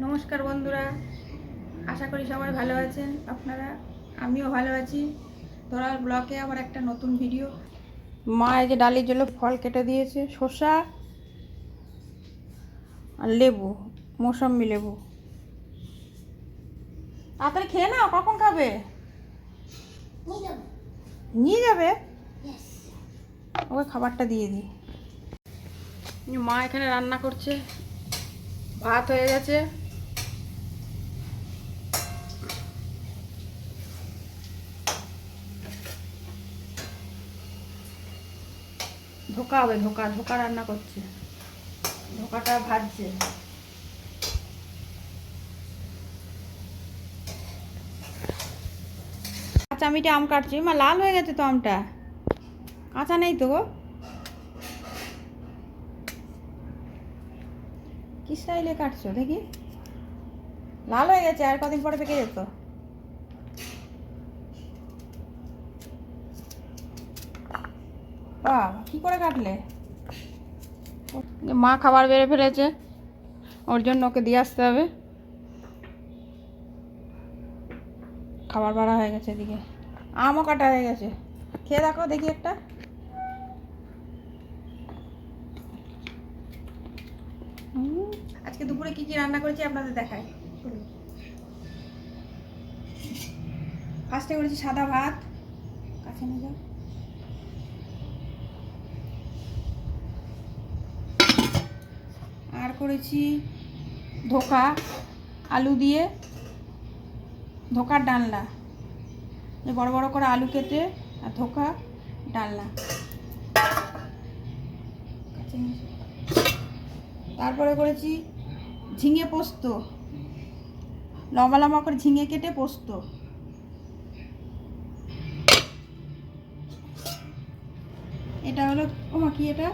নমস্কার বন্ধুরা, আশা করি সবাই ভালো আছেন আপনারা। আমিও ভালো আছি। ধরার ব্লকে আবার একটা নতুন ভিডিও। মা এই যে ডালির জন্য ফল কেটে দিয়েছে, শসা আর লেবু, মৌসম্বি লেবু। তাড়াতাড়ি খেয়ে নাও, কখন খাবে? নিয়ে যাবে? ওকে খাবারটা দিয়ে দিই। মা এখানে রান্না করছে, ভাত হয়ে গেছে। ধোকা হবে, ধোকা ধোকা রান্না করছে, ধোকাটা ভাজছে। কাঁচা মিঠে আম কাটছি, মা লাল হয়ে গেছে তো আমটা, কাঁচা নেই তো গো। কি স্টাইলে কাটছো দেখি? লাল হয়ে গেছে, আর কদিন পরে পেকে যেত। বাহ, কি করে কাটলে? মা খাবার বেড়ে ফেলেছে, ওর জন্য ওকে দিয়ে আসতে হবে। খাবার বাড়া হয়ে গেছে, এদিকে আমও কাটা হয়ে গেছে। খেয়ে দেখো দেখি একটা। আজকে দুপুরে কি কি রান্না করেছি আপনাদের দেখাই। ফার্স্টে করেছি সাদা ভাত, কাছে নিয়ে যাও। আর করেছি ধোকা, আলু দিয়ে ধোকার ডালনা, বড় বড় করে আলু কেটে আর ধোকা ডালনা। তারপরে করেছি ঝিঙে পোস্ত, লম্বা লম্বা করে ঝিঙে কেটে পোস্ত। এটা হলো ওমা কি এটা?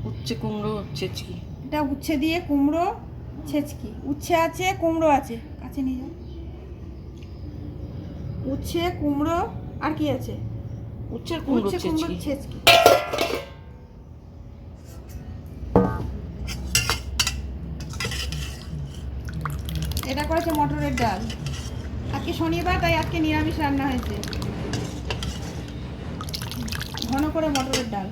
উচ্ছে কুমড়ো ছেচকি। এটা উচ্ছে দিয়ে কুমড়ো ছেচকি। উচ্ছে আছে, কুমড়ো আছে, কাছে নিয়ে যাও। উচ্ছে কুমড়ো আর কি আছে? উচ্ছে কুমড়ো কুমড়ো ছেচকি। ছেচকি। এটা করেছে মটরের ডাল। আজকে শনিবার, তাই আজকে নিরামিষ রান্না হয়েছে, ঘন করে মটরের ডাল।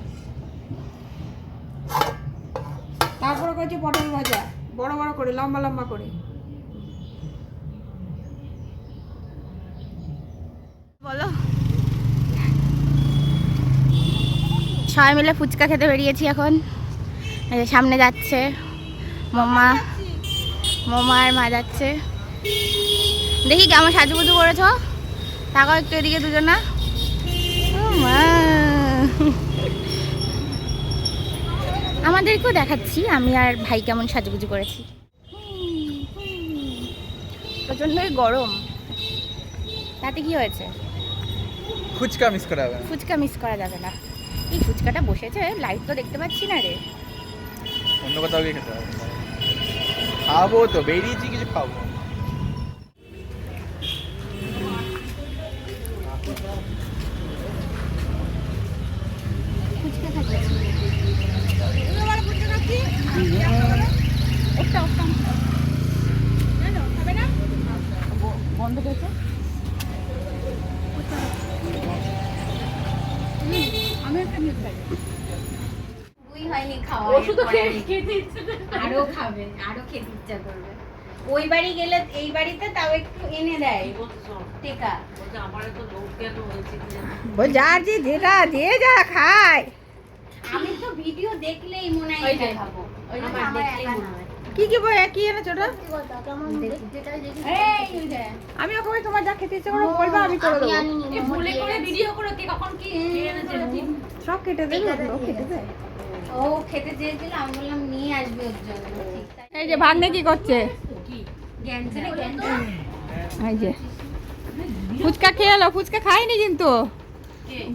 তারপরে করেছে পটল ভাজা, বড় বড় করে লম্বা লম্বা করে। বলো, সবাই মিলে ফুচকা খেতে বেরিয়েছি এখন। এই যে সামনে যাচ্ছে মোমা, মোমা আর মা যাচ্ছে। দেখি কেমন সাজুগুজু করেছো, তাকাও একটু এদিকে দুজনা। ও মা, আমাদেরকেও দেখাচ্ছি আমি আর ভাই কেমন সাজুগুজু করেছি। প্রচণ্ডই গরম, তাতে কি হয়েছে? ফুচকা মিস করা যাবে না। ফুচকা মিস করা যাবে না। এই ফুচকাটা বসেছে, লাইট তো দেখতে পাচ্ছি না রে। অন্য কোথাও গিয়ে খেতে হবে। খাবো তো, বেরিয়েছি কিছু খাবো। ফুচকা খাচ্ছি। বন্ধ করেছে। আমি একটা মিস খাই। ওই হয়নি খাওয়া, ওষুধ খেতে ইচ্ছে আরো খাবে, আরো খেতে ইচ্ছা করবে। ওই বাড়ি গেলে এই বাড়িতে তাও একটু এনে দেয় টেকা। যার যে যেটা যে যা খায়। আমি তো ভিডিও দেখলেই মনে হয় এটা খাবো। আমার দেখলেই মনে হয়। কি কি বই কি এনেছো ওটা? এই যে আমি ওকে তোমার যা খেতে ইচ্ছে করে বলবা, আমি করে দেবো। ভুলে করে ভিডিও করে কি কখন কি এনেছে সব কেটে দেবে, ও কেটে দেয়। ও খেতে চেয়েছিল, আমি বললাম নিয়ে আসবে ওর জন্য। ঠিক তাই। এই যে ভাগ্নে কি করছে? জ্ঞানছে না এই যে ফুচকা খেয়ে এলো, ফুচকা খাইনি কিন্তু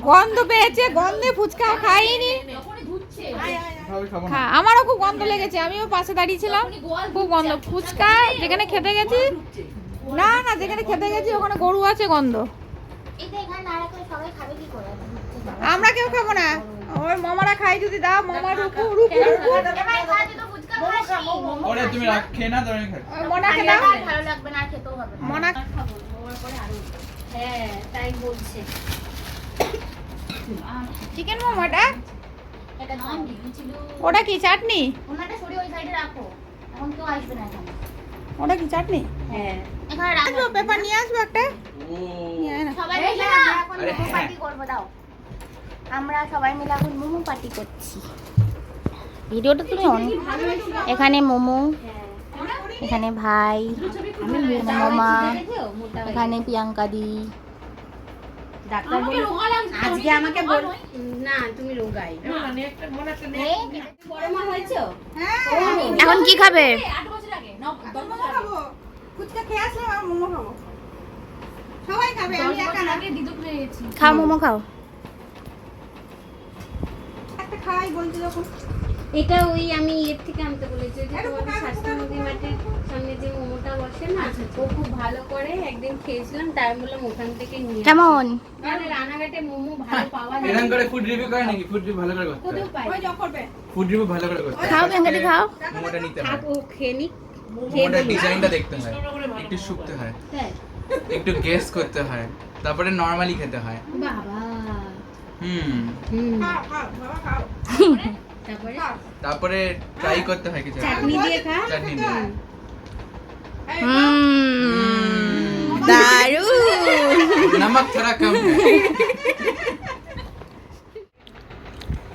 গন্ধ পেয়েছে, গন্ধে ফুচকা খাইনি। আমারও খুব গন্ধ লেগেছে, আমিও পাশে দাঁড়িয়েছিলাম, খুব গন্ধ। ফুচকা যেখানে খেতে গেছি, না না যেখানে খেতে গেছি ওখানে গরু আছে, গন্ধ। আমরা কেউ খাবো না, ওই মামারা খাই যদি দাও। মামা রুকু রুকু রুকু ওরে তুমি রাখ খেয়ে না, তোর আমি খাই। মোনাকে দাও। ভালো লাগবে না, আর খেতেও হবে না। মোনা হ্যাঁ তাই বলছে। চিকেন মোমোটা এটা নাম লিখেছিল। ওটা কি চাটনি? ওনাটা সরিয়ে ওই সাইডে রাখো, এখন কেউ আসবে না এখানে। ওটা কি চাটনি? হ্যাঁ এখানে রাখো। আসবো পেপার নিয়ে আসবো একটা। ও নিয়ে আয় না। সবাই মিলে আমরা এখন আরে মোমো হ্যাঁ। পার্টি করবো, দাও। আমরা সবাই মিলে এখন মোমো পার্টি করছি। ভিডিওটা তুমি অন। এখানে মোমো, এখানে ভাই, মোমা, এখানে প্রিয়াঙ্কা দি। ডাক্তার বলে আজকে আমাকে বল না তুমি রোগাই বড় মা হয়েছো। এখন কি খাবে? মোমো খাবো। ফুচকা খেয়ে আসলাম আর মোমো খাবো। সবাই খাবে, আমি একা না। খাও মোমো খাও। একটা খাওয়াই বলছি যখন। এটা ওই আমি এর থেকে আনতে বলেছি যে তোমাদের স্বাস্থ্য নদী মাঠের সামনে যে মোমোটা বসে না, ও খুব ভালো করে একদিন খেয়েছিলাম, তাই আমি বললাম ওখান থেকে নিয়ে আসি। কেমন? মানে রানাঘাটে মোমো ভালো পাওয়া যায় এরকম করে ফুড রিভিউ করে নাকি? ফুড রিভিউ ভালো করে করতে কোথাও হয়। পাই ওই যা করবে। ফুড রিভিউ ভালো করে করতে হয়। খাও প্রিয়াঙ্কাদি খাও। মোমোটা নিতে হয়, থাক ও খেয়ে নিক। মোমোটার ডিজাইনটা দেখতে হয়, একটু শুকতে হয়, হ্যাঁ একটু গেস করতে হয়, তারপরে নরমালি খেতে হয়। বাবা হুম হুম খাও খাও বাবা খাও। তারপরে তারপরে ট্রাই করতে হয় কিছু একটা। চাটনি দিয়ে খা। চাটনি দিয়ে। এই দারুণ। नमक थोड़ा कम है।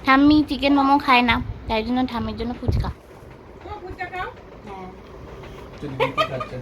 ঠাম্মি চিকেন মোমো খায় না, তাই জন্য ঠাম্মির জন্য ফুচকা। ফুচকা খাও। হ্যাঁ चल, बिल्कुल अच्छा।